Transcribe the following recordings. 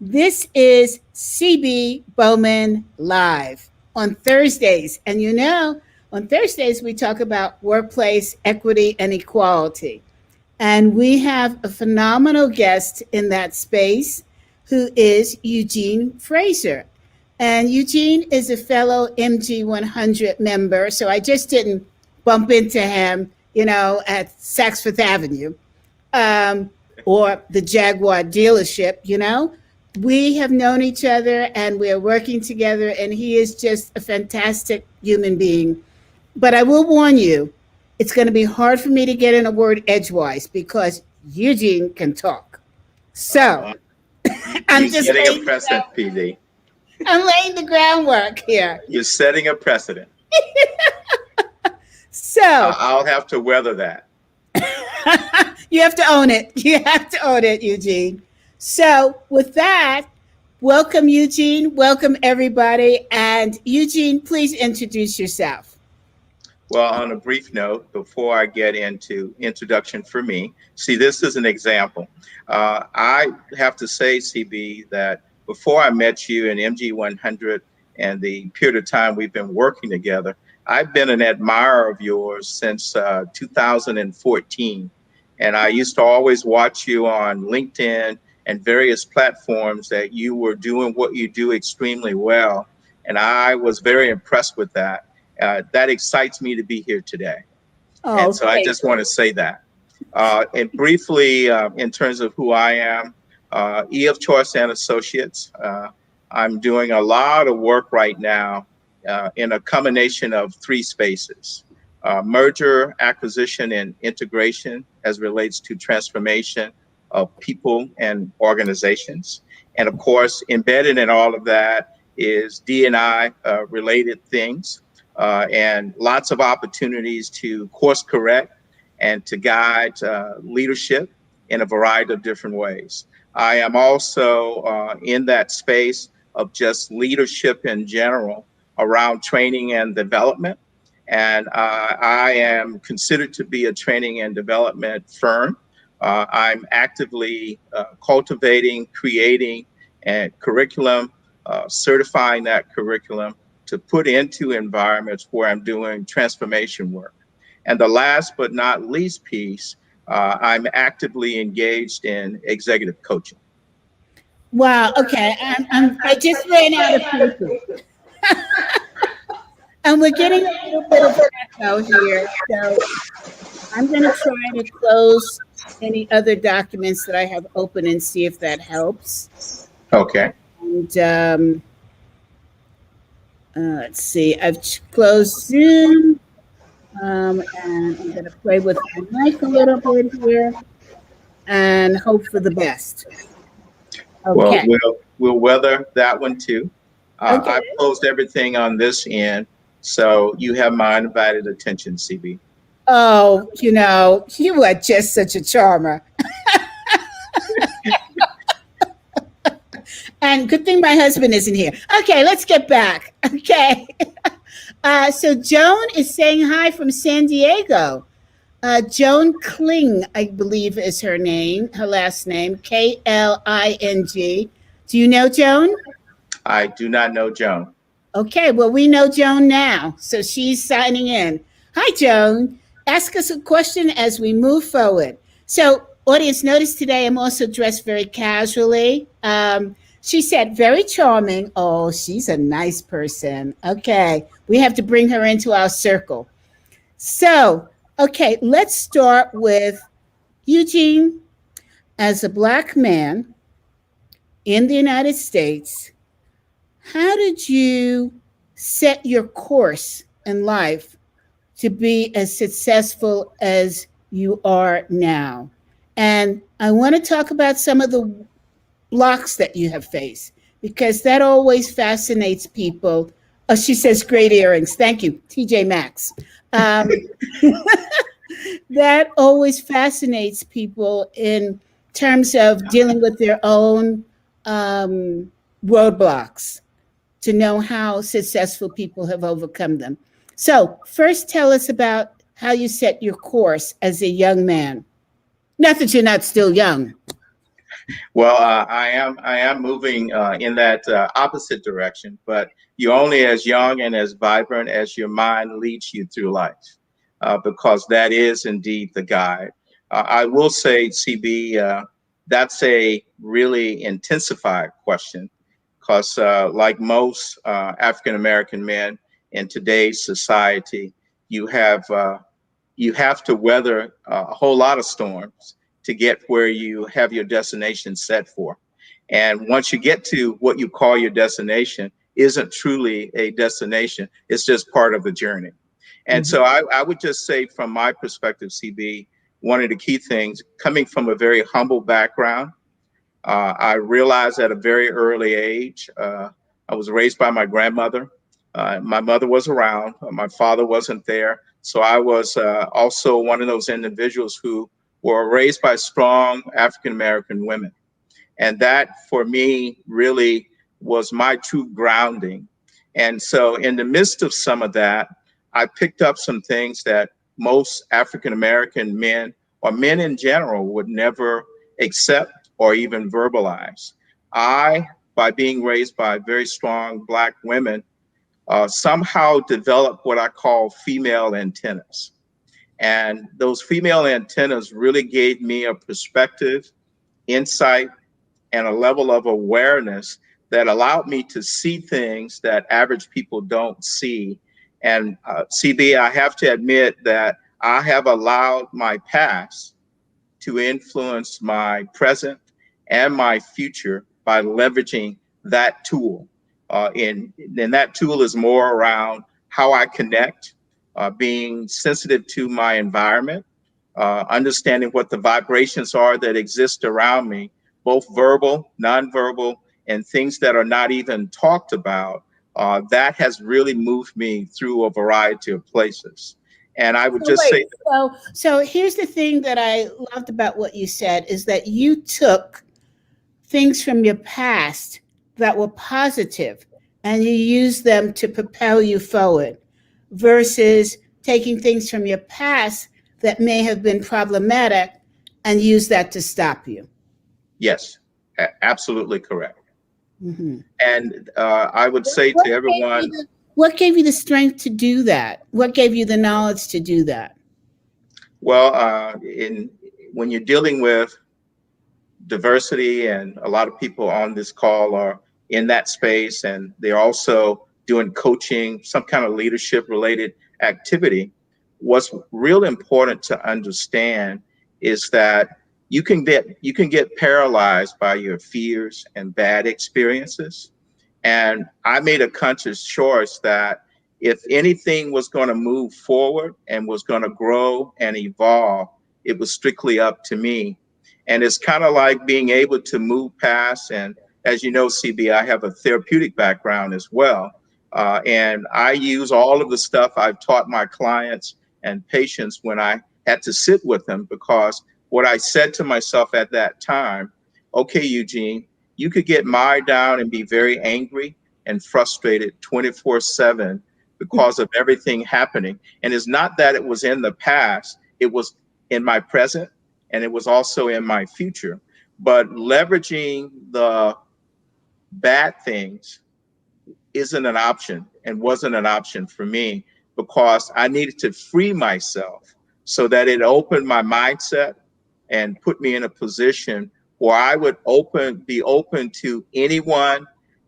This is CB Bowman Live on Thursdays. And on Thursdays, we talk about workplace equity and equality. And we have a phenomenal guest in that space who is Eugene Frazier. And Eugene is a fellow MG 100 member. So I just didn't bump into him, at Saks Fifth Avenue or the Jaguar dealership. We have known each other and we are working together, and he is just a fantastic human being. But I will warn you, it's going to be hard for me to get in a word edgewise because Eugene can talk. So I'm just setting a precedent, PD. I'm laying the groundwork here. You're setting a precedent. So I'll have to weather that. You have to own it. You have to own it, Eugene. So with that, welcome, Eugene. Welcome, everybody. And Eugene, please introduce yourself. Well, on a brief note, before I get into introduction for me, see, this is an example. I have to say, CB, that before I met you in MG 100 and the period of time we've been working together, I've been an admirer of yours since 2014. And I used to always watch you on LinkedIn and various platforms that you were doing what you do extremely well. And I was very impressed with that. That excites me to be here today. Oh, and so great. I just want to say that. And briefly, in terms of who I am, E of Choice and Associates. I'm doing a lot of work right now in a combination of three spaces. Merger, acquisition, and integration as relates to transformation of people and organizations. And of course, embedded in all of that is D&I related things and lots of opportunities to course correct and to guide leadership in a variety of different ways. I am also in that space of just leadership in general around training and development. And I am considered to be a training and development firm. I'm actively cultivating, creating a curriculum, certifying that curriculum to put into environments where I'm doing transformation work. And the last but not least piece, I'm actively engaged in executive coaching. Wow. Okay. I just ran out of paper. And we're getting a little bit of echo here. So I'm going to try to close any other documents that I have open and see if that helps. Okay. And let's see. I've closed Zoom. And I'm going to play with my mic a little bit here and hope for the best. Okay. Well, we'll weather that one too. Okay. I've closed everything on this end, so you have my undivided attention, CB. Oh, you are just such a charmer. And good thing my husband isn't here. Okay, let's get back. Okay. So Joan is saying hi from San Diego. Joan Kling, I believe is her name, her last name, Kling. Do you know Joan? I do not know Joan. Okay, well, we know Joan now. So she's signing in. Hi, Joan. Ask us a question as we move forward. So, audience, notice today I'm also dressed very casually. She said, very charming. Oh, she's a nice person. Okay, we have to bring her into our circle. So, okay, let's start with Eugene. As a Black man in the United States, how did you set your course in life to be as successful as you are now? And I want to talk about some of the blocks that you have faced, because that always fascinates people. Oh, she says great earrings. Thank you, TJ Maxx. That always fascinates people in terms of dealing with their own roadblocks, to know how successful people have overcome them. So first, tell us about how you set your course as a young man. Not that you're not still young. Well, I am moving in that opposite direction, but you're only as young and as vibrant as your mind leads you through life, because that is indeed the guide. I will say, CB, that's a really intensified question, because like most African American men in today's society, you have you have to weather a whole lot of storms to get where you have your destination set for. And once you get to what you call your destination, isn't truly a destination, it's just part of the journey. And Mhm. so I would just say, from my perspective, CB, one of the key things, coming from a very humble background, I realized at a very early age, I was raised by my grandmother. My mother was around, my father wasn't there. So I was also one of those individuals who were raised by strong African American women. And that for me really was my true grounding. And so, in the midst of some of that, I picked up some things that most African American men, or men in general, would never accept or even verbalize. I, by being raised by very strong Black women, somehow developed what I call female antennas. And those female antennas really gave me a perspective, insight, and a level of awareness that allowed me to see things that average people don't see. And CB, I have to admit that I have allowed my past to influence my present and my future by leveraging that tool. And that tool is more around how I connect, being sensitive to my environment, understanding what the vibrations are that exist around me, both verbal, nonverbal, and things that are not even talked about. That has really moved me through a variety of places. And I would So just say, wait, so here's the thing that I loved about what you said is that you took things from your past that were positive and you used them to propel you forward versus taking things from your past that may have been problematic and use that to stop you. yes, absolutely correct. Mm-hmm. And I would say What to gave you everyone, what gave you the strength to do that? What gave you the knowledge to do that? well, in when you're dealing with diversity, and a lot of people on this call are in that space, and they're also doing coaching, some kind of leadership related activity. What's real important to understand is that you can get paralyzed by your fears and bad experiences. And I made a conscious choice that if anything was going to move forward and was going to grow and evolve, it was strictly up to me. And it's kind of like being able to move past. And as you know, CB, I have a therapeutic background as well. And I use all of the stuff I've taught my clients and patients when I had to sit with them, because what I said to myself at that time, okay, Eugene, you could get mired down and be very angry and frustrated 24/7 because of everything happening. And it's not that it was in the past, it was in my present, and it was also in my future. But leveraging the bad things isn't an option and wasn't an option for me, because I needed to free myself so that it opened my mindset and put me in a position where I would be open to anyone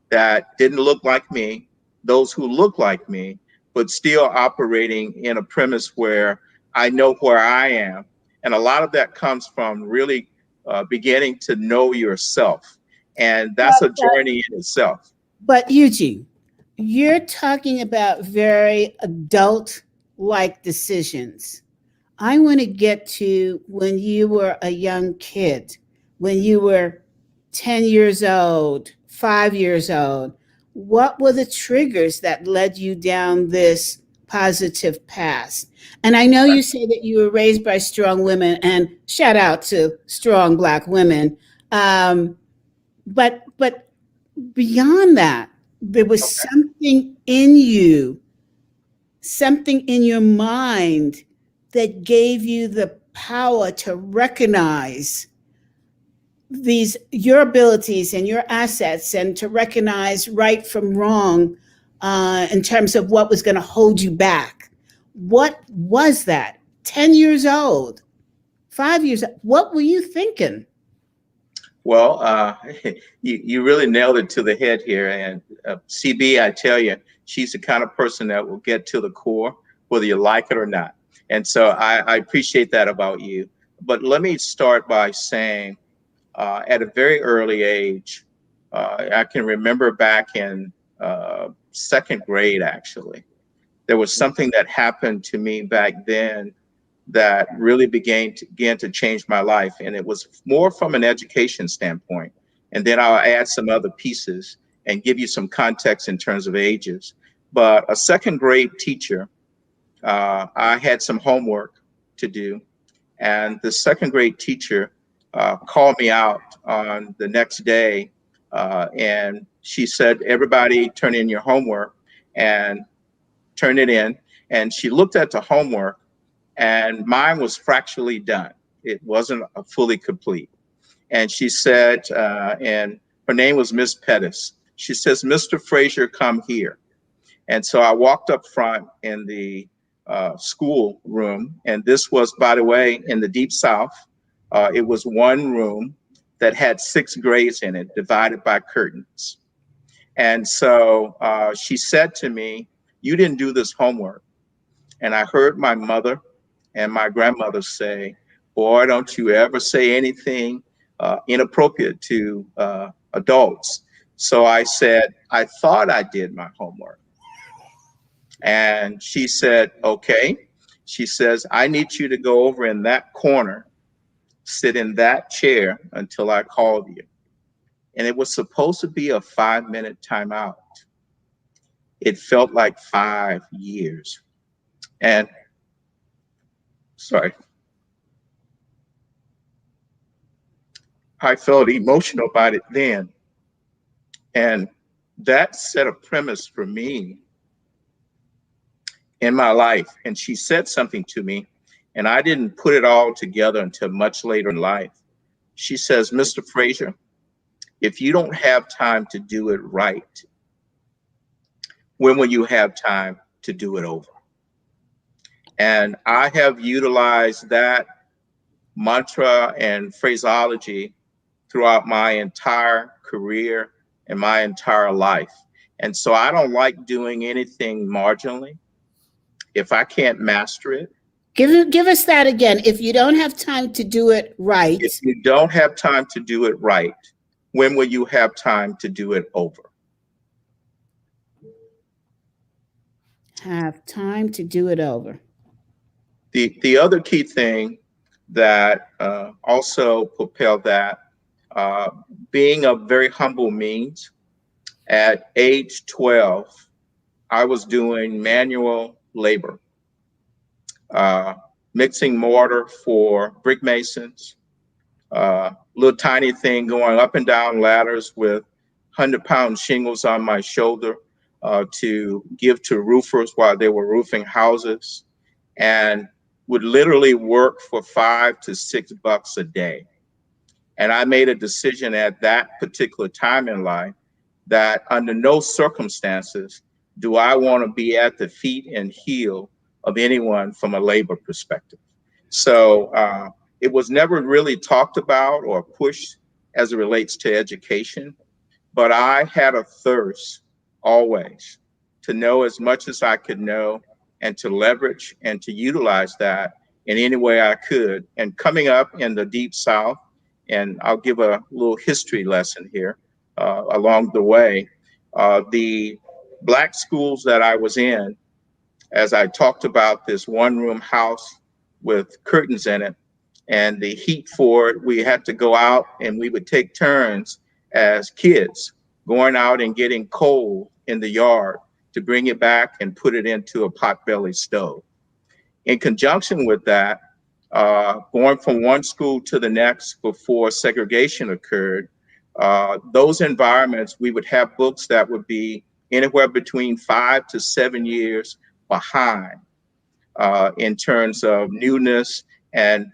that didn't look like me, those who look like me, but still operating in a premise where I know where I am. And a lot of that comes from really beginning to know yourself. And that's a journey in itself. But Eugene, you're talking about very adult like decisions. I want to get to when you were a young kid, when you were 10 years old, 5 years old. What were the triggers that led you down this positive path? And I know you say that you were raised by strong women, and shout out to strong Black women. But beyond that, there was something in you, something in your mind that gave you the power to recognize these your abilities and your assets, and to recognize right from wrong in terms of what was going to hold you back. What was that? 10 years old, 5 years. What were you thinking? Well, you really nailed it to the head here. And CB, I tell you, she's the kind of person that will get to the core, whether you like it or not. And so I appreciate that about you. But let me start by saying, at a very early age, I can remember back in second grade, actually, there was something that happened to me back then that really began to change my life. And it was more from an education standpoint. And then I'll add some other pieces and give you some context in terms of ages. But a second grade teacher, I had some homework to do. And the second grade teacher called me out on the next day. And she said, everybody turn in your homework and turn it in. And she looked at the homework, and mine was fractionally done. It wasn't fully complete. And she said, and her name was Miss Pettis. She says, Mr. Frazier, come here. And so I walked up front in the school room. And this was, by the way, in the Deep South. It was one room that had 6 grades in it, divided by curtains. And so she said to me, you didn't do this homework. And I heard my mother and my grandmother say, boy, don't you ever say anything inappropriate to adults. So I said, I thought I did my homework. And she said, okay. She says, I need you to go over in that corner, sit in that chair until I called you. And it was supposed to be a 5-minute timeout. It felt like 5 years. And sorry, I felt emotional about it then. And that set a premise for me in my life. And she said something to me, and I didn't put it all together until much later in life. She says, Mr. Frazier, if you don't have time to do it right, when will you have time to do it over? And I have utilized that mantra and phraseology throughout my entire career and my entire life. And so I don't like doing anything marginally. If I can't master it, Give us that again. If you don't have time to do it right, if you don't have time to do it right, when will you have time to do it over? have time to do it over. The other key thing that also propelled that, being of very humble means, at age 12, I was doing manual labor, mixing mortar for brick masons, little tiny thing going up and down ladders with 100-pound shingles on my shoulder to give to roofers while they were roofing houses, and would literally work for $5 to $6 a day. And I made a decision at that particular time in life that under no circumstances do I want to be at the feet and heel of anyone from a labor perspective. So it was never really talked about or pushed as it relates to education, but I had a thirst always to know as much as I could know and to leverage and to utilize that in any way I could. And coming up in the Deep South, and I'll give a little history lesson here along the way, the Black schools that I was in, as I talked about this one-room house with curtains in it, and the heat for it, we had to go out and we would take turns as kids going out and getting coal in the yard to bring it back and put it into a potbelly stove. In conjunction with that, going from one school to the next before segregation occurred, those environments, we would have books that would be anywhere between 5 to 7 years behind in terms of newness. And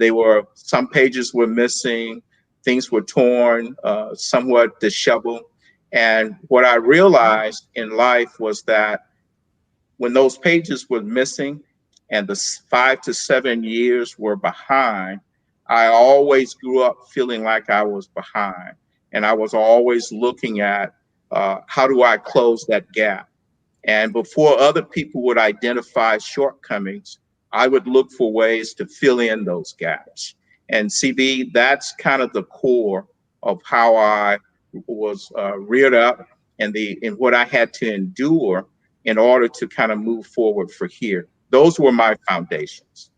some pages were missing, things were torn, somewhat disheveled. And what I realized in life was that when those pages were missing and the 5 to 7 years were behind, I always grew up feeling like I was behind. And I was always looking at how do I close that gap? And before other people would identify shortcomings, I would look for ways to fill in those gaps. And CB, that's kind of the core of how I was reared up and what I had to endure in order to kind of move forward for here. Those were my foundations.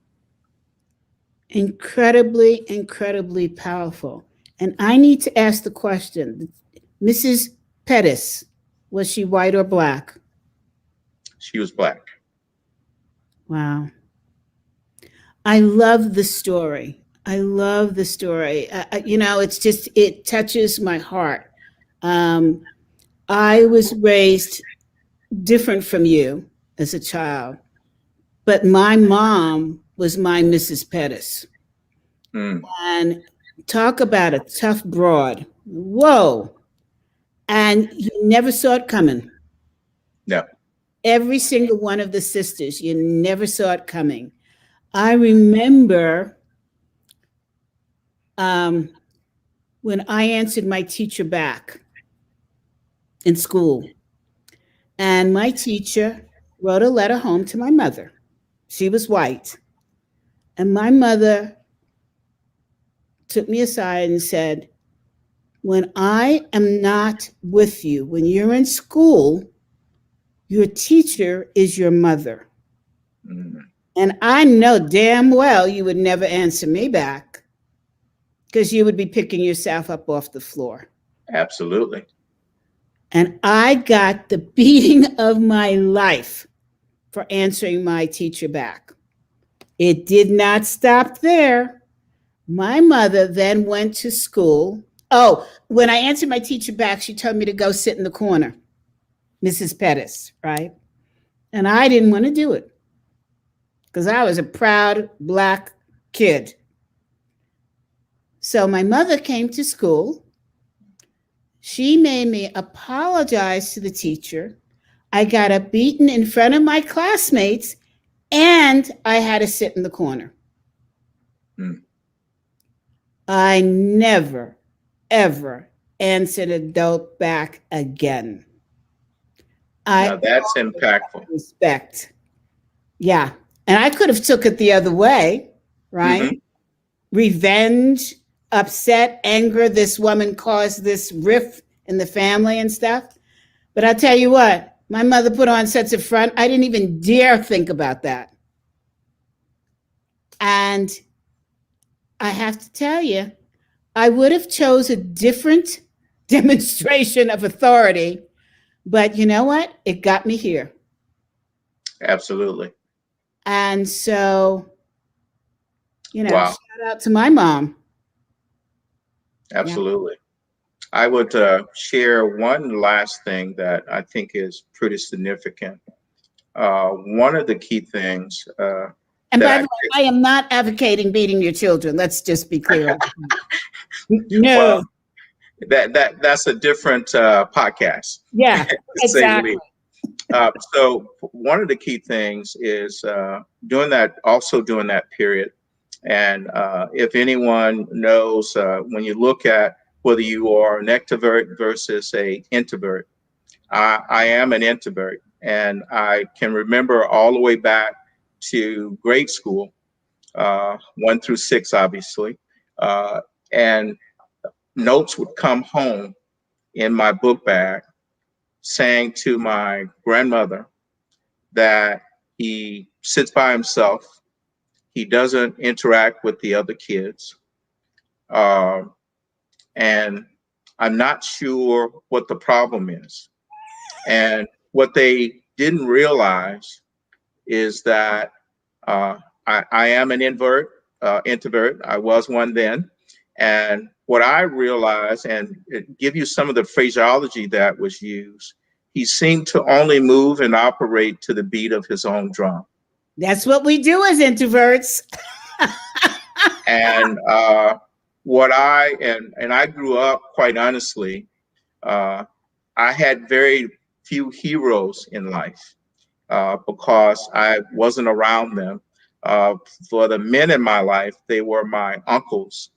Incredibly, incredibly powerful. And I need to ask the question, Mrs. Pettis, was she white or black? She was black. Wow. I love the story. I love the story. It's just, it touches my heart. I was raised different from you as a child, but my mom was my Mrs. Pettis. And talk about a tough broad. Whoa. And you never saw it coming. No. Every single one of the sisters, you never saw it coming. I remember when I answered my teacher back in school, and my teacher wrote a letter home to my mother. She was white. And my mother took me aside and said, when I am not with you, when you're in school, your teacher is your mother. Mm-hmm. And I know damn well you would never answer me back because you would be picking yourself up off the floor. Absolutely. And I got the beating of my life for answering my teacher back. It did not stop there. My mother then went to school. Oh, when I answered my teacher back, she told me to go sit in the corner, Mrs. Pettis, right? And I didn't want to do it because I was a proud Black kid. So my mother came to school. She made me apologize to the teacher. I got up beaten in front of my classmates, and I had to sit in the corner. I never, ever answered a dope back again. Now that's impactful. Respect. Yeah. And I could have took it the other way, right? Mm-hmm. Revenge, upset, anger. This woman caused this rift in the family and stuff. But I'll tell you what, my mother put on sets of front. I didn't even dare think about that. And I have to tell you, I would have chose a different demonstration of authority, but you know what? It got me here. Absolutely. And so, wow. Shout out to my mom. Absolutely. Yeah. I would share one last thing that I think is pretty significant. One of the key things. And by the way, I am not advocating beating your children. Let's just be clear. No. Well, that's a different podcast. Yeah, exactly. So one of the key things is during that period. And if anyone knows, when you look at whether you are an extrovert versus an introvert, I am an introvert. And I can remember all the way back to grade school, 1 through 6, obviously. And notes would come home in my book bag saying to my grandmother that he sits by himself. He doesn't interact with the other kids. And I'm not sure what the problem is. And what they didn't realize is that I am an introvert. I was one then. And what I realized, and give you some of the phraseology that was used, he seemed to only move and operate to the beat of his own drum. That's what we do as introverts. And what and I grew up, quite honestly, uh, I had very few heroes in life because I wasn't around them. Uh, for the men in my life, they were my uncles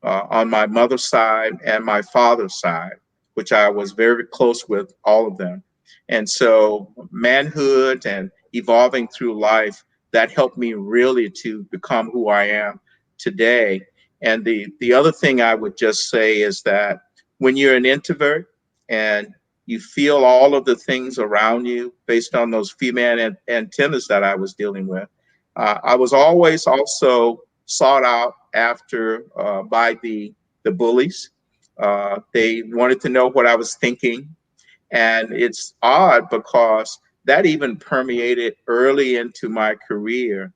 on my mother's side and my father's side, which I was very close with all of them. And so, manhood and evolving through life, that helped me really to become who I am today. And the other thing I would just say is that when you're an introvert and you feel all of the things around you based on those female antennas that I was dealing with, I was always also sought out after by the bullies. They wanted to know what I was thinking, and it's odd because that even permeated early into my career.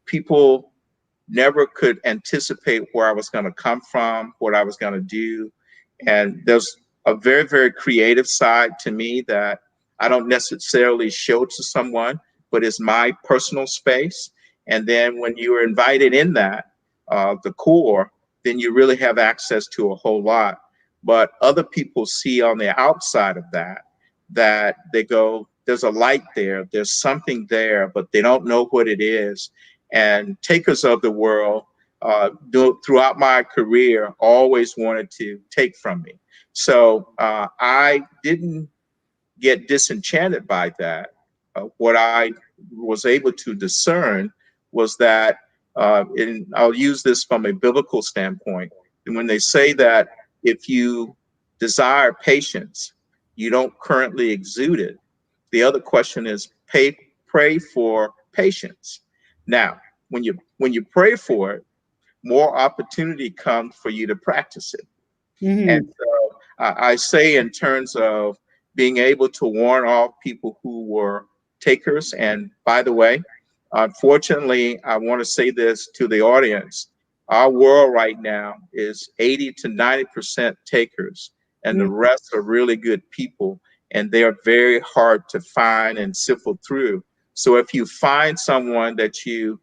People never could anticipate where I was going to come from, what I was going to do. And there's a very, very creative side to me that I don't necessarily show to someone, but it's my personal space. And then when you are invited in that, the core, then you really have access to a whole lot. But other people see on the outside of that, that they go, there's a light there, there's something there, but they don't know what it is. And takers of the world throughout my career always wanted to take from me. So I didn't get disenchanted by that. What I was able to discern was that, and I'll use this from a biblical standpoint, and when they say that if you desire patience, you don't currently exude it, the other question is pray for patience. Now, when you pray for it, more opportunity comes for you to practice it. And Mm-hmm. so I say in terms of being able to warn off people who were takers. And by the way, unfortunately, I want to say this to the audience. Our world right now is 80 to 90% takers, and the rest are really good people. And they are very hard to find and sift through. So if you find someone that you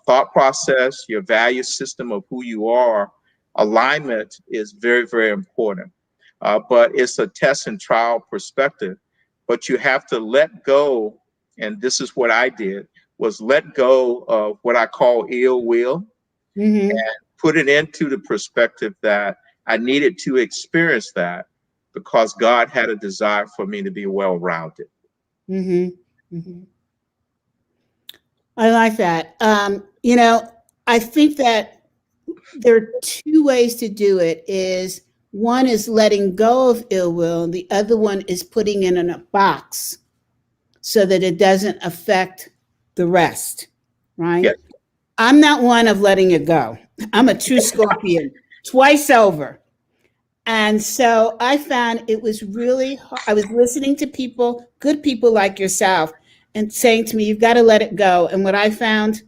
thought process, your value system of who you are, alignment is very, very important. But it's a test and trial perspective. But you have to let go, and this is what I did, was let go of what I call ill will, Mm-hmm. put it into the perspective that I needed to experience that because God had a desire for me to be well-rounded. Mm-hmm. Mm-hmm. I like that. I think that there are two ways to do it. Is one is letting go of ill will, and the other one is putting it in a box so that it doesn't affect the rest. Right? Yes. I'm not one of letting it go. I'm a true Scorpion, twice over. And so I found it was really hard. I was listening to people, good people like yourself, and saying to me, you've got to let it go. And what I found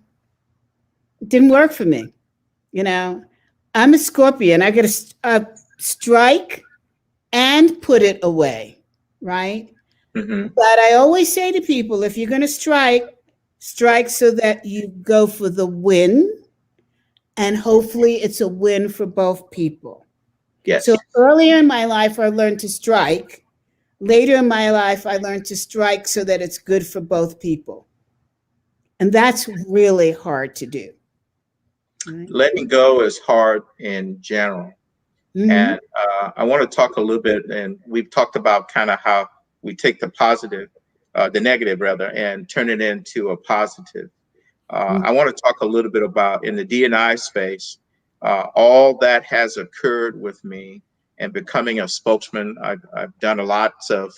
didn't work for me. You know, I'm a Scorpion. I got to strike and put it away, right? Hmm. But I always say to people, if you're going to strike, strike so that you go for the win. And hopefully it's a win for both people. So Yes. earlier in my life, I learned to strike. Later in my life, I learned to strike so that it's good for both people. And that's really hard to do. Right? Letting go is hard in general. Mm-hmm. And I want to talk a little bit, and we've talked about kind of how we take the positive, the negative rather, and turn it into a positive. I want to talk a little bit about in the D&I space, all that has occurred with me and becoming a spokesman. I've done a lot of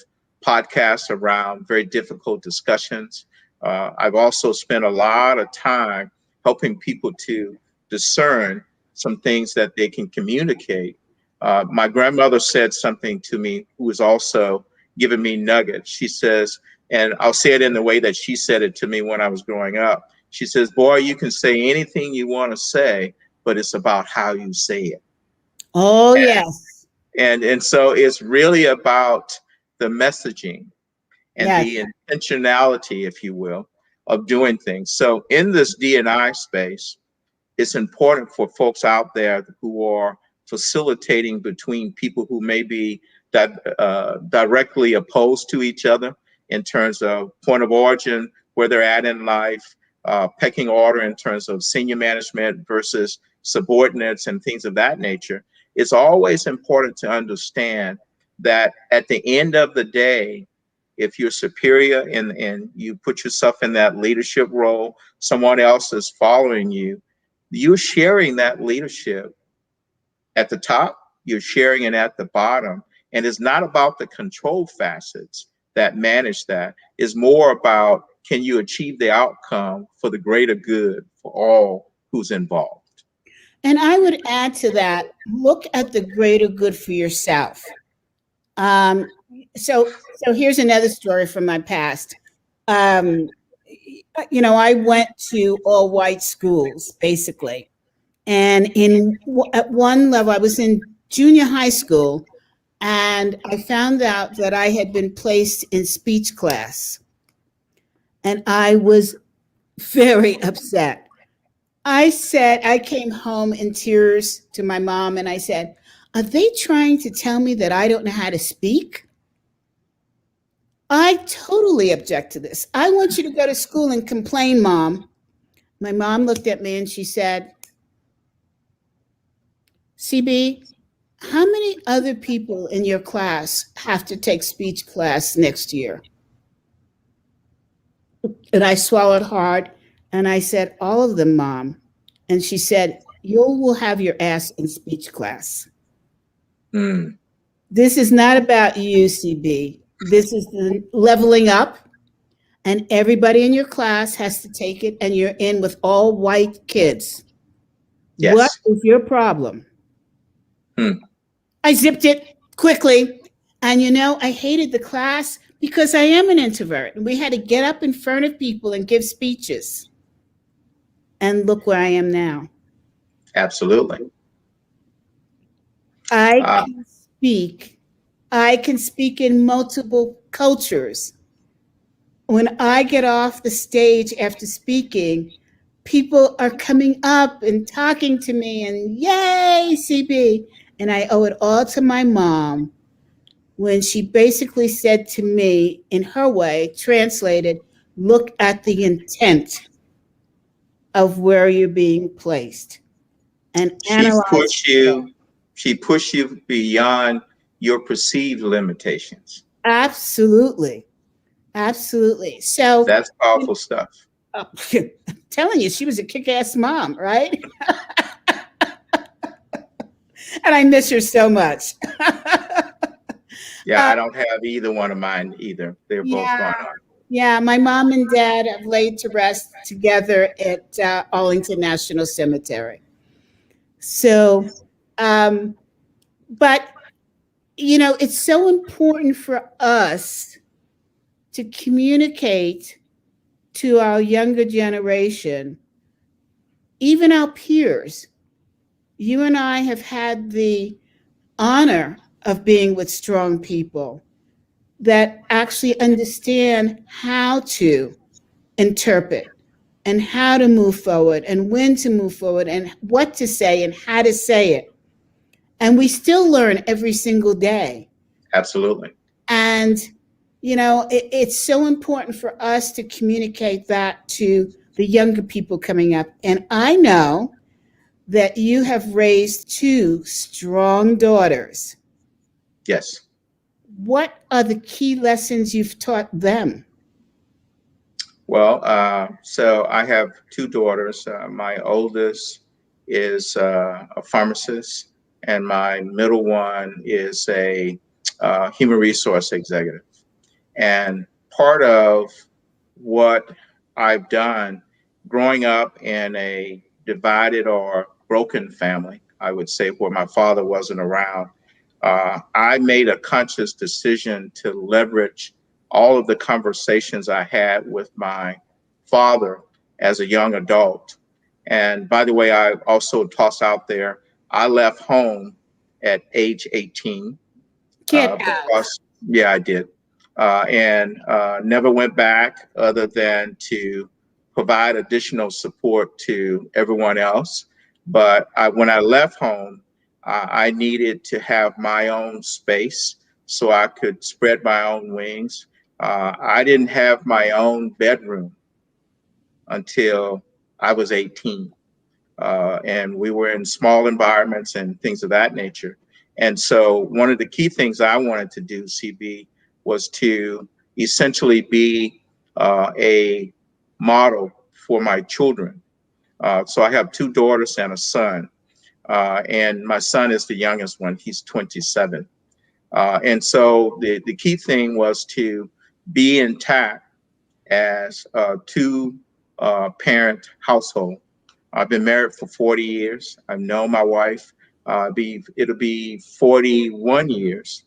podcasts around very difficult discussions. I've also spent a lot of time helping people to discern some things that they can communicate. My grandmother said something to me who was also giving me nuggets. She says, and I'll say it in the way that she said it to me when I was growing up. She says, boy, you can say anything you want to say, but it's about how you say it. Oh, yes. And so it's really about the messaging and Yes. the intentionality, if you will, of doing things. So in this D&I space, it's important for folks out there who are facilitating between people who may be directly opposed to each other in terms of point of origin, where they're at in life, pecking order in terms of senior management versus subordinates and things of that nature. It's always important to understand that at the end of the day, if you're superior and you put yourself in that leadership role, someone else is following you, you're sharing that leadership at the top, you're sharing it at the bottom. And it's not about the control facets that manage that. It's more about, can you achieve the outcome for the greater good for all who's involved? And I would add to that, look at the greater good for yourself. Um, so here's another story from my past. Um, I went to all white schools basically, and at one level, I was in junior high school, and I found out that I had been placed in speech class, and I was very upset. I came home in tears to my mom, and I said, "Are they trying to tell me that I don't know how to speak? I totally object to this. I want you to go to school and complain, Mom." My mom looked at me and she said, "CB, how many other people in your class have to take speech class next year?" And I swallowed hard and I said, "All of them, Mom." And she said, "You will have your ass in speech class. Mm. This is not about you, CB. This is the leveling up, and everybody in your class has to take it, and you're in with all white kids. What Yes. is your problem?" Mm. I zipped it quickly. And I hated the class because I am an introvert. And we had to get up in front of people and give speeches. And look where I am now. Absolutely. I Uh, can speak. I can speak in multiple cultures. When I get off the stage after speaking, people are coming up and talking to me and yay, CB. And I owe it all to my mom when she basically said to me, in her way, translated, look at the intent of where you're being placed and she's analyze pushed that. you, she pushed you beyond your perceived limitations. Absolutely. Absolutely. So, That's powerful stuff. I'm telling you, she was a kick ass mom, right? And I miss her so much. Yeah, uh, I don't have either one of mine either. They're both yeah. gone on. Yeah. My mom and dad have laid to rest together at Arlington National Cemetery. So, um, but it's so important for us to communicate to our younger generation, even our peers. You and I have had the honor of being with strong people that actually understand how to interpret and how to move forward and when to move forward and what to say and how to say it. And we still learn every single day. Absolutely. And, it's so important for us to communicate that to the younger people coming up. And I know that you have raised two strong daughters. Yes. What are the key lessons you've taught them? Well, so I have two daughters. My oldest is a pharmacist, and my middle one is a human resource executive. And part of what I've done growing up in a divided or broken family, I would say, where my father wasn't around, I made a conscious decision to leverage all of the conversations I had with my father as a young adult. And by the way, I also toss out there, I left home at age 18 Get out. because, yeah, I did. And never went back other than to provide additional support to everyone else. But when I left home, I needed to have my own space so I could spread my own wings. I didn't have my own bedroom until I was 18. And we were in small environments and things of that nature. And so one of the key things I wanted to do, CB, was to essentially be a model for my children. So I have two daughters and a son. And my son is the youngest one. He's 27. And so the key thing was to be intact as a two-parent household. I've been married for 40 years. I've known my wife. It'll be 41 years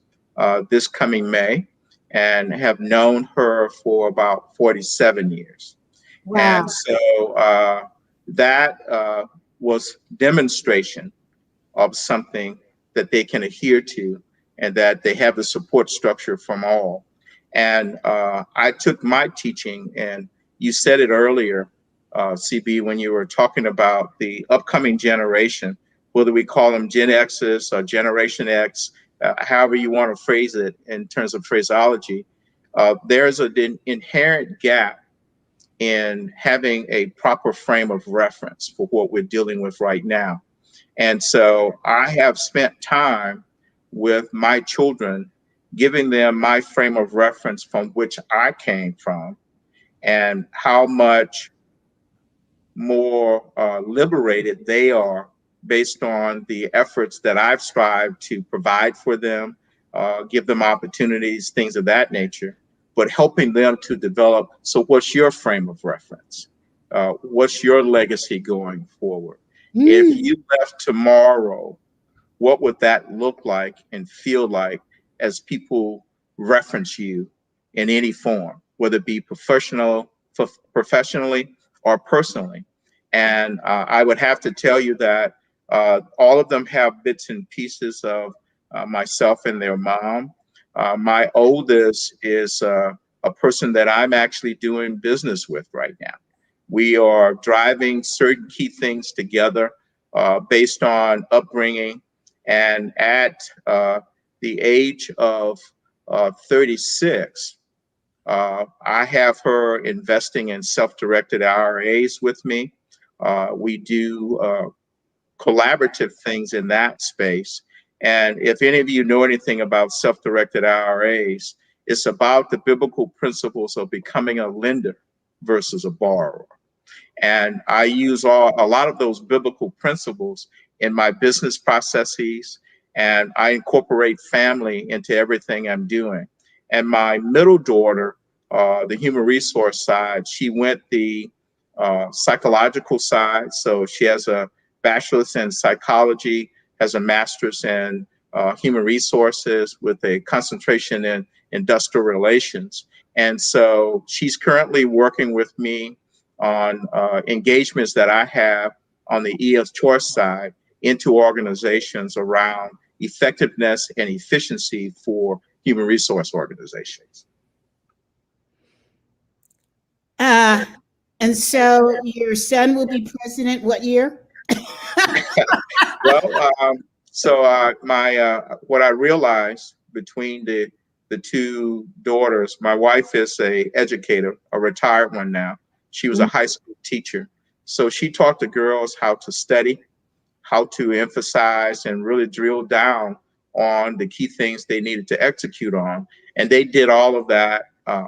this coming May, and have known her for about 47 years. Wow. And so that was demonstration of something that they can adhere to, and that they have the support structure from all. And I took my teaching, and you said it earlier, CB, when you were talking about the upcoming generation, whether we call them Gen X's or Generation X, however you want to phrase it in terms of phraseology, there's an inherent gap in having a proper frame of reference for what we're dealing with right now. And so I have spent time with my children, giving them my frame of reference from which I came from, and how much more liberated they are based on the efforts that I've strived to provide for them, give them opportunities, things of that nature, but helping them to develop. So what's your frame of reference? What's your legacy going forward? If you left tomorrow, what would that look like and feel like as people reference you in any form, whether it be professionally or personally? And I would have to tell you that all of them have bits and pieces of myself and their mom. My oldest is a person that I'm actually doing business with right now. We are driving certain key things together based on upbringing. And at the age of 36, I have her investing in self-directed IRAs with me. We do collaborative things in that space. And if any of you know anything about self-directed IRAs, it's about the biblical principles of becoming a lender versus a borrower. And I use a lot of those biblical principles in my business processes, and I incorporate family into everything I'm doing. And my middle daughter, the human resource side, she went the psychological side. So she has a bachelor's in psychology, has a master's in human resources with a concentration in industrial relations. And so she's currently working with me on engagements that I have on the EF choice side into organizations around effectiveness and efficiency for human resource organizations. And so your son will be president what year? Well, what I realized between the two daughters, my wife is a educator, a retired one now. She was a high school teacher, so she taught the girls how to study, how to emphasize, and really drill down on the key things they needed to execute on, and they did all of that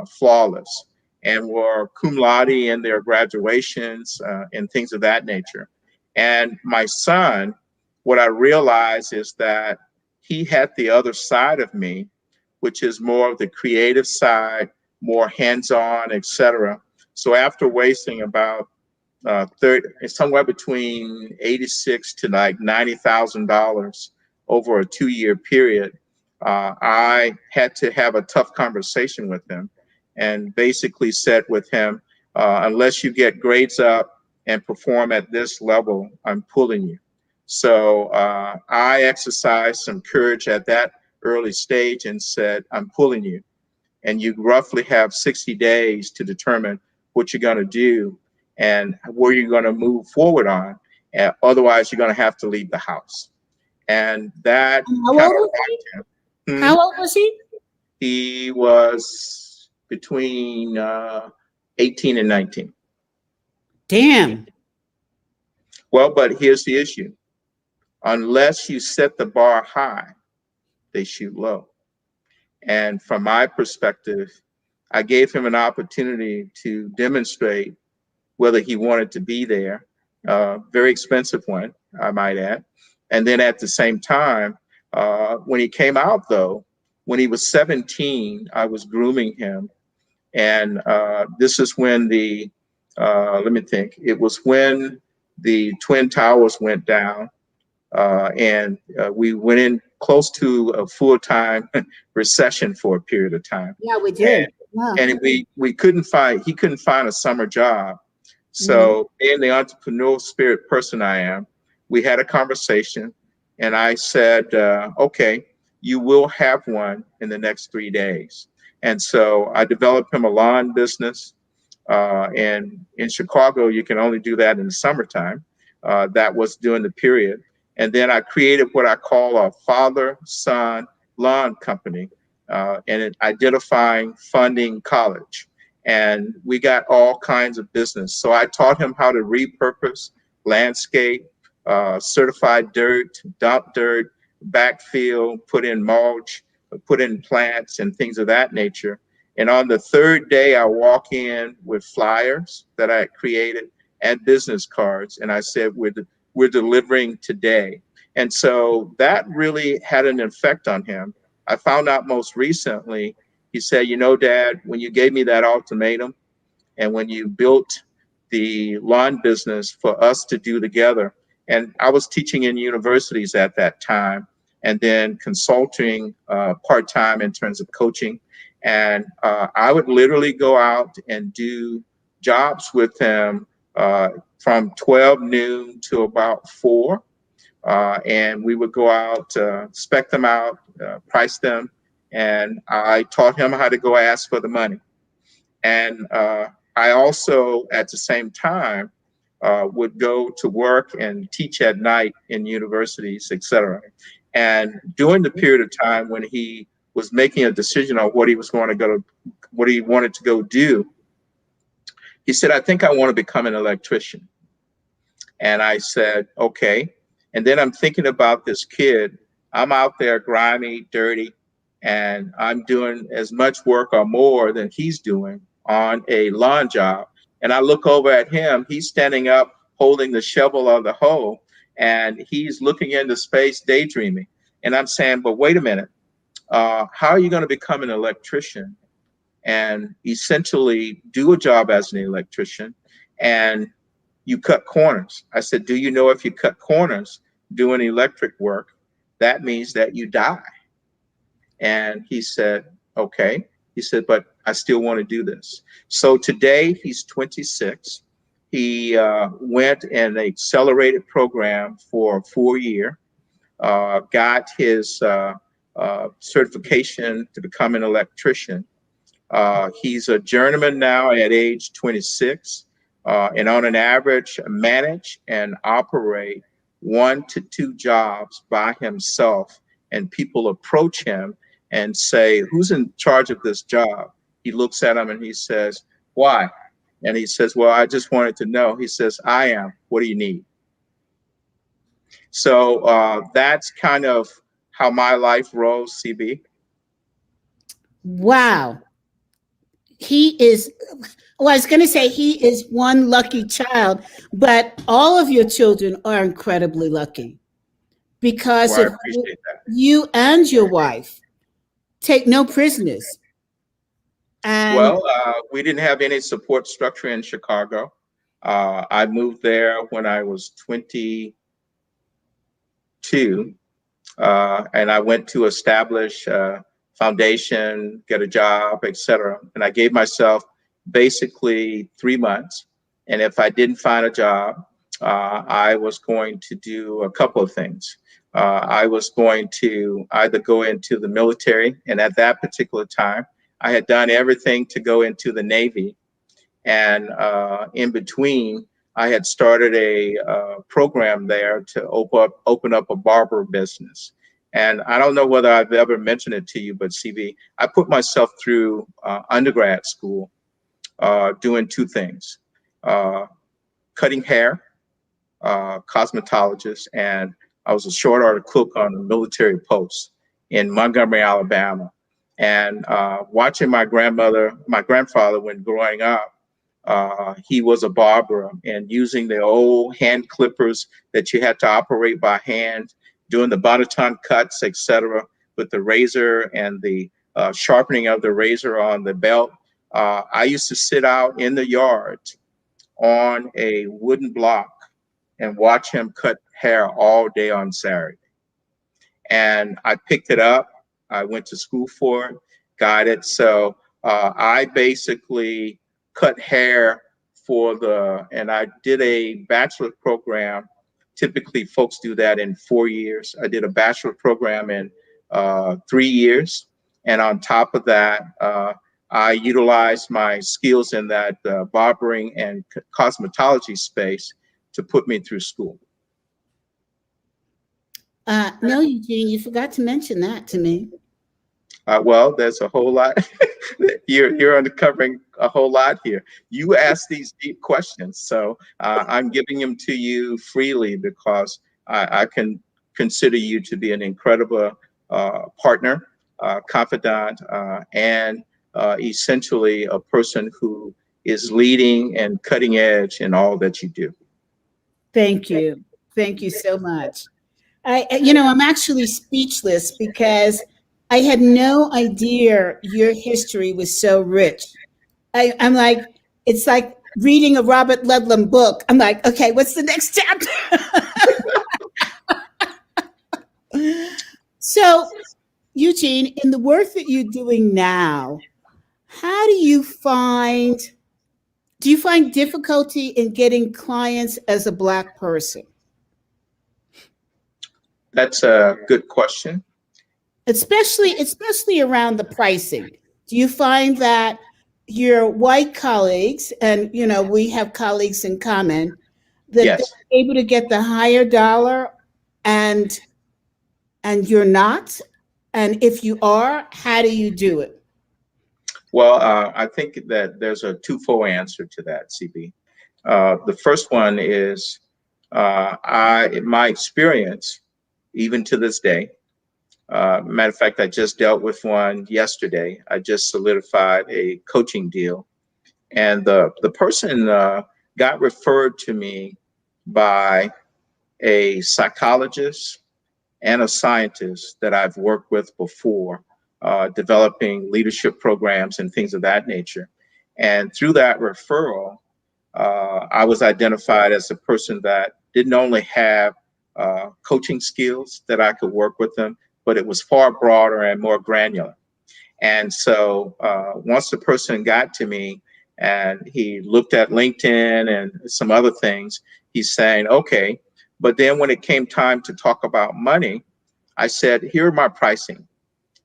flawless, and were cum laude in their graduations and things of that nature. And my son, what I realized is that he had the other side of me, which is more of the creative side, more hands-on, etc. So after wasting about 30, somewhere between 86 to like $90,000 over a 2-year period, I had to have a tough conversation with him, and basically said with him, unless you get grades up and perform at this level, I'm pulling you. So I exercised some courage at that early stage and said, I'm pulling you. And you roughly have 60 days to determine what you're going to do. and where you're going to move forward on. Otherwise, you're going to have to leave the house. And that And how kind old of was he? rocked him. How old was he? He was between 18 and 19. Damn. Well, but here's the issue. Unless you set the bar high, they shoot low. And from my perspective, I gave him an opportunity to demonstrate whether he wanted to be there. Very expensive one, I might add. And then at the same time, when he came out, though, when he was 17, I was grooming him. And this is when let me think, it was when the Twin Towers went down, and we went in close to a full-time recession for a period of time. Yeah, we did. Yeah. And he couldn't find a summer job. Mhm. So being the entrepreneurial spirit person I am, we had a conversation, and I said, okay, you will have one in the next 3 days. And so I developed him a lawn business. And in Chicago, you can only do that in the summertime. That was during the period. And then I created what I call a father-son lawn company, and identifying funding college. And we got all kinds of business. So I taught him how to repurpose landscape, certified dirt, dump dirt, backfill, put in mulch, put in plants and things of that nature. And on the third day, I walk in with flyers that I had created and business cards. And I said, we're delivering today. And so that really had an effect on him. I found out most recently, he said, you know, Dad, when you gave me that ultimatum and when you built the lawn business for us to do together, and I was teaching in universities at that time and then consulting part-time in terms of coaching. And I would literally go out and do jobs with him from 12 noon to about 4. And we would go out, spec them out, price them, and I taught him how to go ask for the money. And I also, at the same time, would go to work and teach at night in universities, et cetera. And during the period of time when he was making a decision on what he was going to go, what he wanted to go do, he said, I think I want to become an electrician. And I said, okay. And then I'm thinking about this kid. I'm out there grimy, dirty, and I'm doing as much work or more than he's doing on a lawn job. And I look over at him, he's standing up holding the shovel or the hoe, and he's looking into space, daydreaming. And I'm saying, but wait a minute, how are you going to become an electrician and essentially do a job as an electrician? And you cut corners. I said, do you know if you cut corners doing electric work, that means that you die? And he said, okay. He said, but I still want to do this. So today he's 26. He went in an accelerated program for 4 years, got his certification to become an electrician. He's a journeyman now at age 26, and on an average, manage and operate 1 to 2 jobs by himself. And people approach him and say, who's in charge of this job? He looks at them and he says, why? And he says, well, I just wanted to know. He says, I am. What do you need? So that's kind of how my life rolls, CB. Wow. He is, well, I was going to say he is one lucky child, but all of your children are incredibly lucky because Well, I of appreciate that. you and your wife take no prisoners. And Well, we didn't have any support structure in Chicago. I moved there when I was 22, and I went to establish a foundation, get a job, etc. And I gave myself basically 3 months. And if I didn't find a job, I was going to do a couple of things. I was going to either go into the military, and at that particular time, I had done everything to go into the Navy. And in between, I had started a program there to open up a barber business. And I don't know whether I've ever mentioned it to you, but CB, I put myself through undergrad school doing two things: uh, cutting hair, cosmetologist, and I was a short order cook on a military post in Montgomery, Alabama. And watching my grandfather when growing up, he was a barber and using the old hand clippers that you had to operate by hand, doing the bonneton cuts, etc., with the razor and the sharpening of the razor on the belt. I used to sit out in the yard on a wooden block and watch him cut hair all day on Saturday. And I picked it up. I went to school for it, got it. So I basically cut hair and I did a bachelor program. Typically, folks do that in 4 years. I did a bachelor program in 3 years. And on top of that, I utilized my skills in that barbering and cosmetology space to put me through school. No, Eugene, you forgot to mention that to me. Well, there's a whole lot. You're uncovering a whole lot here. You ask these deep questions, so I'm giving them to you freely because I can consider you to be an incredible partner, confidant, and essentially a person who is leading and cutting edge in all that you do. Thank you. Thank you so much. I'm actually speechless because I had no idea your history was so rich. I'm like, it's like reading a Robert Ludlum book. I'm like, okay, what's the next chapter? So, Eugene, in the work that you're doing now, how do you find difficulty in getting clients as a Black person? That's a good question. Especially around the pricing. Do you find that your white colleagues, and we have colleagues in common, that they're Yes. able to get the higher dollar, and you're not? And if you are, how do you do it? Well, I think that there's a twofold answer to that, CB. The first one is in my experience, even to this day. Matter of fact, I just dealt with one yesterday. I just solidified a coaching deal, and the person got referred to me by a psychologist and a scientist that I've worked with before, developing leadership programs and things of that nature. And through that referral, I was identified as a person that didn't only have coaching skills that I could work with them, but it was far broader and more granular. And so once the person got to me and he looked at LinkedIn and some other things, he's saying, okay, but then when it came time to talk about money, I said, here are my pricing.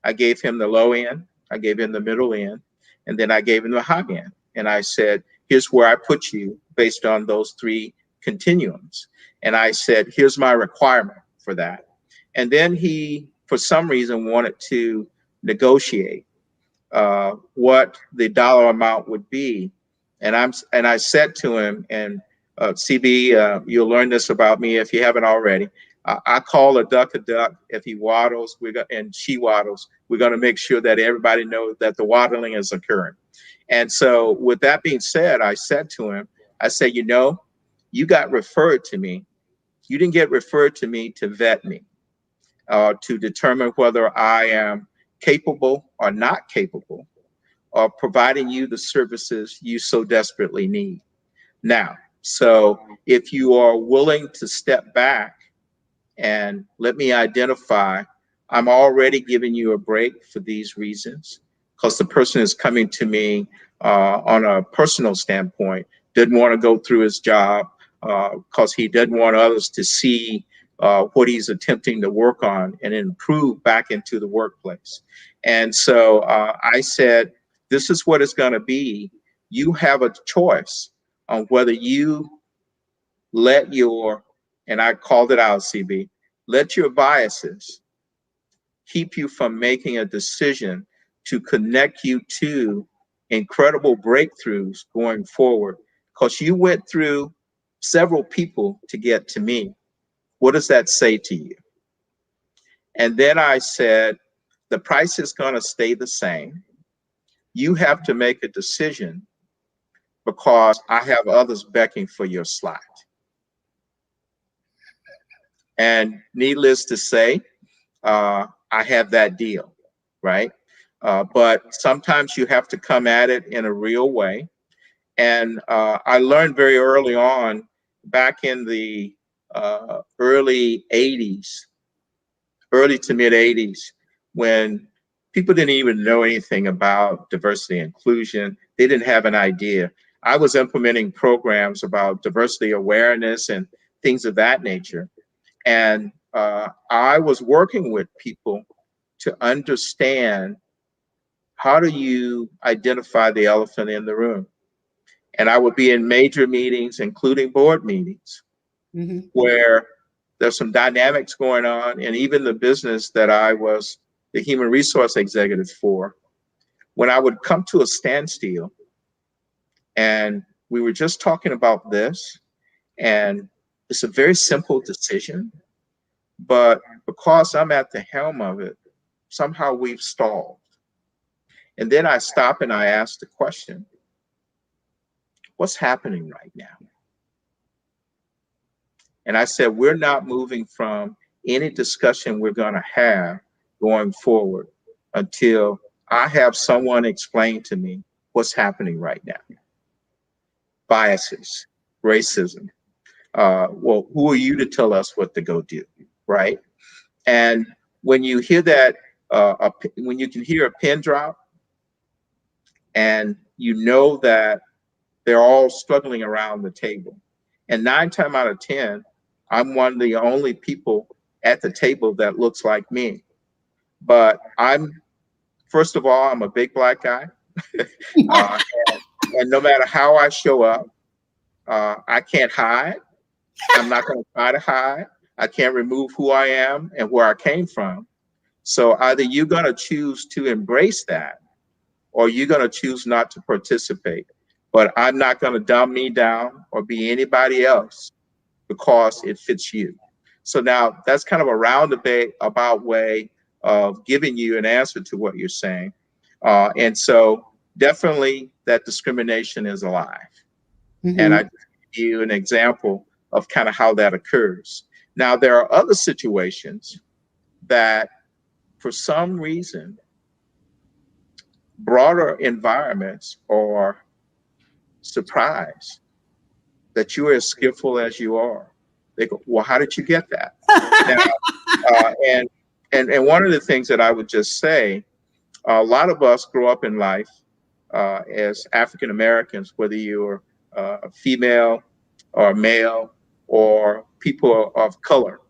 I gave him the low end, I gave him the middle end, and then I gave him the high end. And I said, here's where I put you based on those three continuums. And I said, here's my requirement for that. And then he, for some reason, wanted to negotiate what the dollar amount would be. And I said to him, and CB, you'll learn this about me if you haven't already. I call a duck a duck. If he waddles, and she waddles, we're going to make sure that everybody knows that the waddling is occurring. And so, with that being said, I said to him, I said, you got referred to me. You didn't get referred to me to vet me, to determine whether I am capable or not capable of providing you the services you so desperately need. Now, so if you are willing to step back and let me identify, I'm already giving you a break for these reasons, because the person is coming to me on a personal standpoint, didn't want to go through his job because he didn't want others to see what he's attempting to work on and improve back into the workplace. And so I said, this is what it's going to be. you have a choice on whether you let your, and I called it out, CB, let your biases keep you from making a decision to connect you to incredible breakthroughs going forward. Because you went through several people to get to me. What does that say to you? And then I said, the price is going to stay the same. You have to make a decision because I have others begging for your slot. And needless to say, I have that deal, right? But sometimes you have to come at it in a real way. And I learned very early on, back in the early 80s, early to mid 80s, when people didn't even know anything about diversity and inclusion. They didn't have an idea. I was implementing programs about diversity awareness and things of that nature. And I was working with people to understand, how do you identify the elephant in the room? And I would be in major meetings, including board meetings, Mm-hmm. where there's some dynamics going on. And even the business that I was the human resource executive for, when I would come to a standstill and we were just talking about this, and it's a very simple decision, but because I'm at the helm of it, somehow we've stalled. And then I stop and I ask the question, what's happening right now? And I said, we're not moving from any discussion we're going to have going forward until I have someone explain to me what's happening right now. Biases, racism. Well, who are you to tell us what to go do, right? And when you hear that, when you can hear a pin drop and you know that they're all struggling around the table. And 9 times out of 10, I'm one of the only people at the table that looks like me. But first of all, I'm a big black guy. uh, and no matter how I show up, I can't hide. I'm not going to try to hide. I can't remove who I am and where I came from. So either you're going to choose to embrace that, or you're going to choose not to participate. But I'm not going to dumb me down or be anybody else because it fits you. So now that's kind of a roundabout way of giving you an answer to what you're saying. And so definitely that discrimination is alive. And I Mm-hmm. give you an example of kind of how that occurs. Now, there are other situations that for some reason, broader environments are surprised that you are as skillful as you are. They go, well, how did you get that? Now, and one of the things that I would just say, a lot of us grow up in life as African Americans, whether you're female or male or people of color,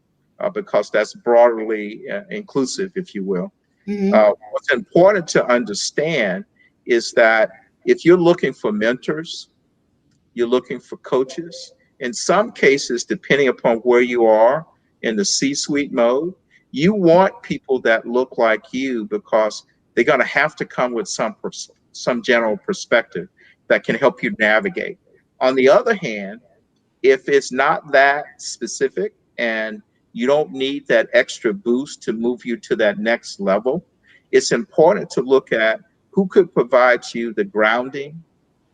because that's broadly inclusive, if you will. Mm-hmm. What's important to understand is that if you're looking for mentors, you're looking for coaches. In some cases, depending upon where you are in the C-suite mode, you want people that look like you because they're going to have to come with some general perspective that can help you navigate. On the other hand, if it's not that specific and you don't need that extra boost to move you to that next level, it's important to look at who could provide you the grounding,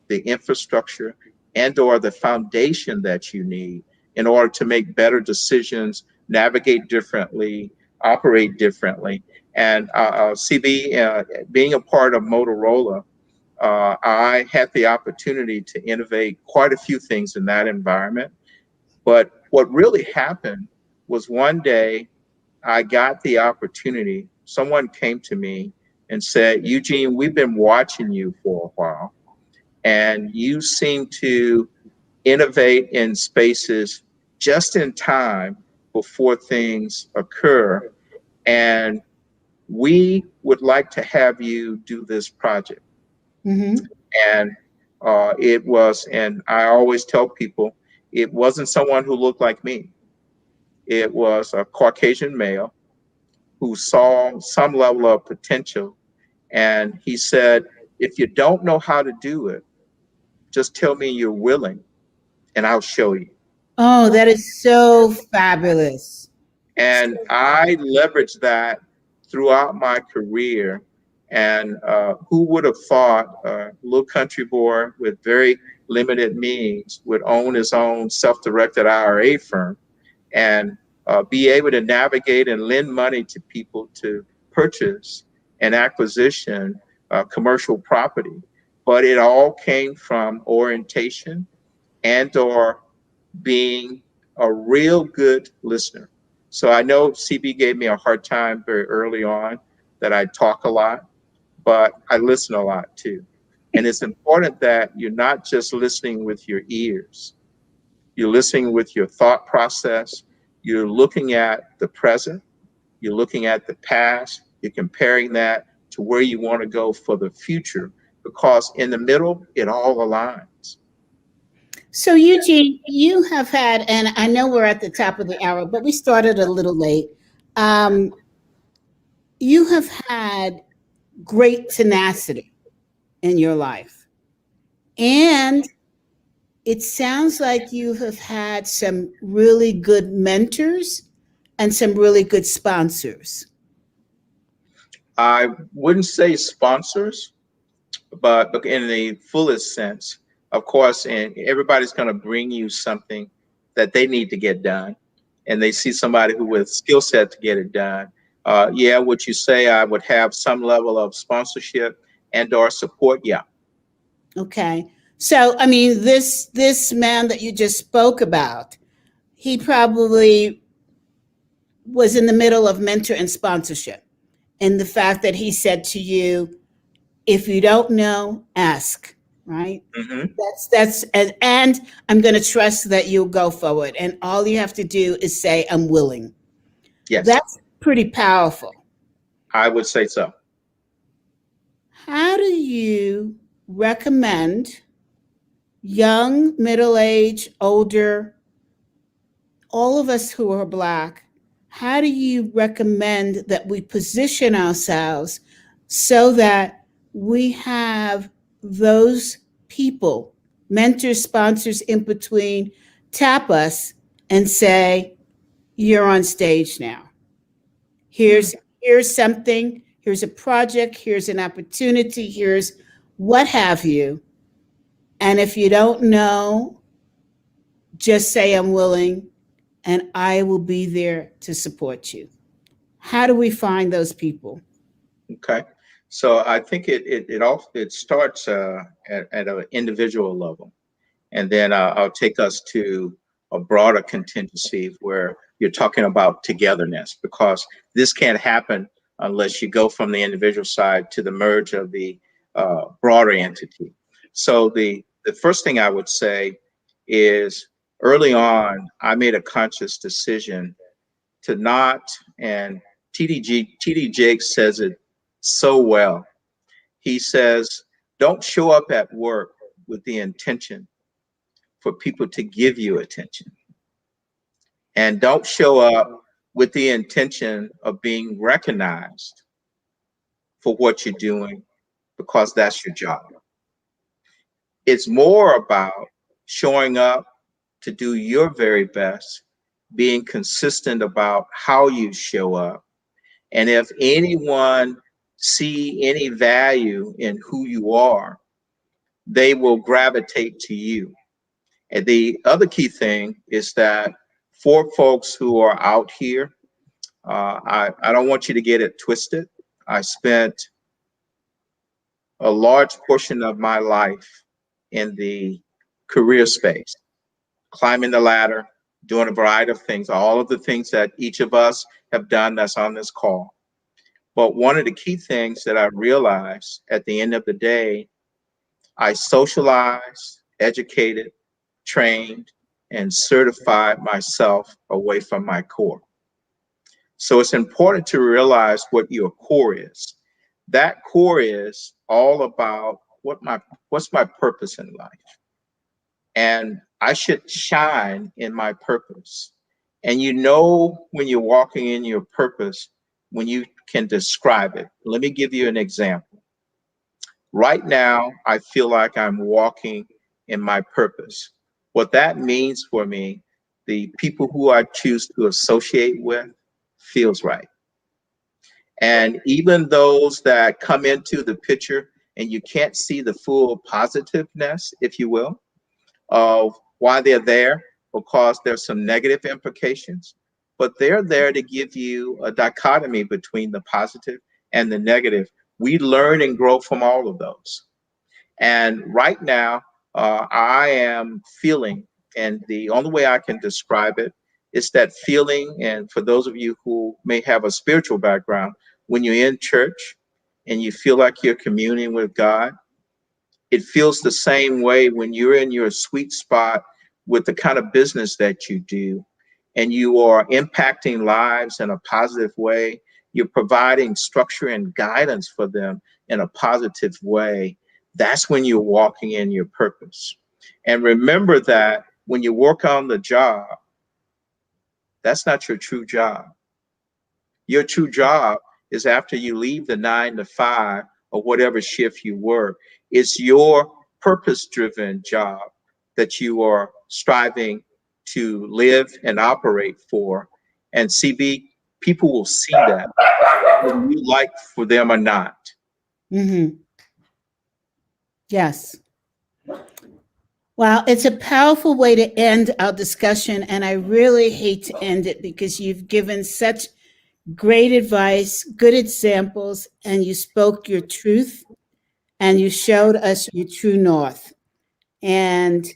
the infrastructure, and or the foundation that you need in order to make better decisions, navigate differently, operate differently. And CB, being a part of Motorola, I had the opportunity to innovate quite a few things in that environment. But what really happened was one day I got the opportunity, someone came to me and said, Eugene, we've been watching you for a while, and you seem to innovate in spaces just in time before things occur. And we would like to have you do this project. Mm-hmm. And It was, and I always tell people, it wasn't someone who looked like me. It was a Caucasian male who saw some level of potential. And he said, if you don't know how to do it, just tell me you're willing and I'll show you. Oh, that is so fabulous. And I leveraged that throughout my career. And who would have thought a little country boy with very limited means would own his own self directed IRA firm and be able to navigate and lend money to people to purchase and acquisition commercial property. But it all came from orientation and or being a real good listener. So I know CB gave me a hard time very early on that I talk a lot, but I listen a lot too. And it's important that you're not just listening with your ears, you're listening with your thought process, you're looking at the present, you're looking at the past, you're comparing that to where you want to go for the future, because in the middle, it all aligns. So, Eugene, you have had, and I know we're at the top of the hour, but we started a little late. Um, you have had great tenacity in your life. And it sounds like you have had some really good mentors and some really good sponsors. I wouldn't say sponsors, but in the fullest sense, of course, and everybody's going to bring you something that they need to get done, and they see somebody who with skill set to get it done. Yeah, what you say, I would have some level of sponsorship and or support. Yeah, Okay. So, I mean, this man that you just spoke about, he probably was in the middle of mentor and sponsorship. And the fact that he said to you, if you don't know, ask, right? hmm And I'm going to trust that you'll go forward. And all you have to do is say, I'm willing. yes, That's pretty powerful. I would say so. How do you recommend young, middle age, older, all of us who are Black, how do you recommend that we position ourselves so that we have those people, mentors, sponsors in between, tap us and say, you're on stage now. Mm. Here's something, here's a project, here's an opportunity, here's what have you. And if you don't know, just say I'm willing and I will be there to support you. How do we find those people? Okay, so I think it starts at an individual level. And then I'll take us to a broader contingency where you're talking about togetherness, because this can't happen unless you go from the individual side to the merge of the broader entity. So the first thing I would say is early on, I made a conscious decision to not, and TD Jakes says it so well. He says, don't show up at work with the intention for people to give you attention. And don't show up with the intention of being recognized for what you're doing because that's your job. It's more about showing up to do your very best, being consistent about how you show up. And if anyone see any value in who you are, they will gravitate to you. And the other key thing is that for folks who are out here, I don't want you to get it twisted. I spent a large portion of my life in the career space, climbing the ladder, doing a variety of things, all of the things that each of us have done that's on this call. But one of the key things that I realized at the end of the day, I socialized, educated, trained, and certified myself away from my core. So it's important to realize what your core is. That core is all about what's my purpose in life? And I should shine in my purpose. And you know when you're walking in your purpose, when you can describe it. Let me give you an example. Right now, I feel like I'm walking in my purpose. What that means for me, the people who I choose to associate with feels right. And even those that come into the picture and you can't see the full positiveness, if you will, of why they're there, because there's some negative implications, but they're there to give you a dichotomy between the positive and the negative. We learn and grow from all of those. And right now, I am feeling, and the only way I can describe it is that feeling. And for those of you who may have a spiritual background, when you're in church and you feel like you're communing with God, it feels the same way when you're in your sweet spot with the kind of business that you do and you are impacting lives in a positive way. You're providing structure and guidance for them in a positive way. That's when you're walking in your purpose. And remember that when you work on the job, that's not your true job. Your true job is after you leave the 9 to 5 or whatever shift you work. It's your purpose-driven job that you are striving to live and operate for. And CB, people will see that whether you like for them or not. Mm-hmm. Yes. Well, it's a powerful way to end our discussion, and I really hate to end it because you've given such great advice, good examples, and you spoke your truth and you showed us your true north. And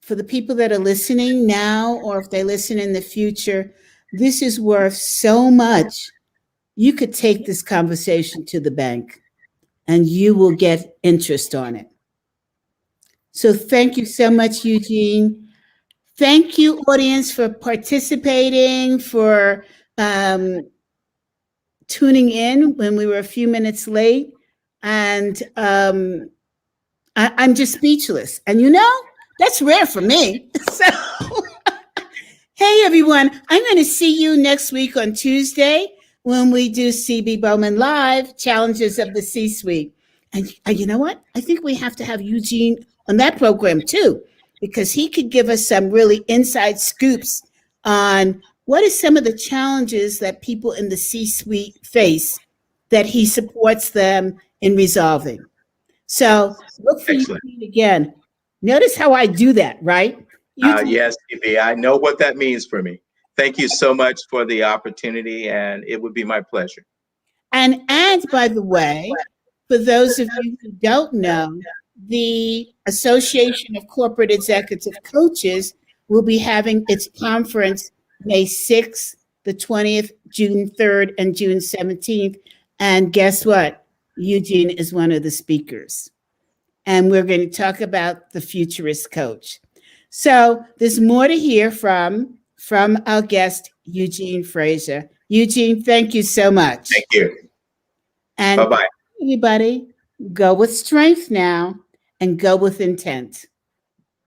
for the people that are listening now, or if they listen in the future, this is worth so much. You could take this conversation to the bank and you will get interest on it. So thank you so much, Eugene. Thank you, audience, for participating, for tuning in when we were a few minutes late. And I'm just speechless. And that's rare for me. So, hey, everyone, I'm going to see you next week on Tuesday when we do CB Bowman Live, Challenges of the C-Suite. And you know what? I think we have to have Eugene on that program too, because he could give us some really inside scoops on what are some of the challenges that people in the C-suite face that he supports them in resolving. So look for Excellent. Eugene again. Notice how I do that, right? Yes, CB, I know what that means for me. Thank you so much for the opportunity, and it would be my pleasure. And by the way, for those of you who don't know, the Association of Corporate Executive Coaches will be having its conference May 6th, the 20th, June 3rd, and June 17th. And guess what? Eugene is one of the speakers. And we're going to talk about the futurist coach. So there's more to hear from our guest, Eugene Frazier. Eugene, thank you so much. Thank you. And bye-bye. Everybody, go with strength now and go with intent.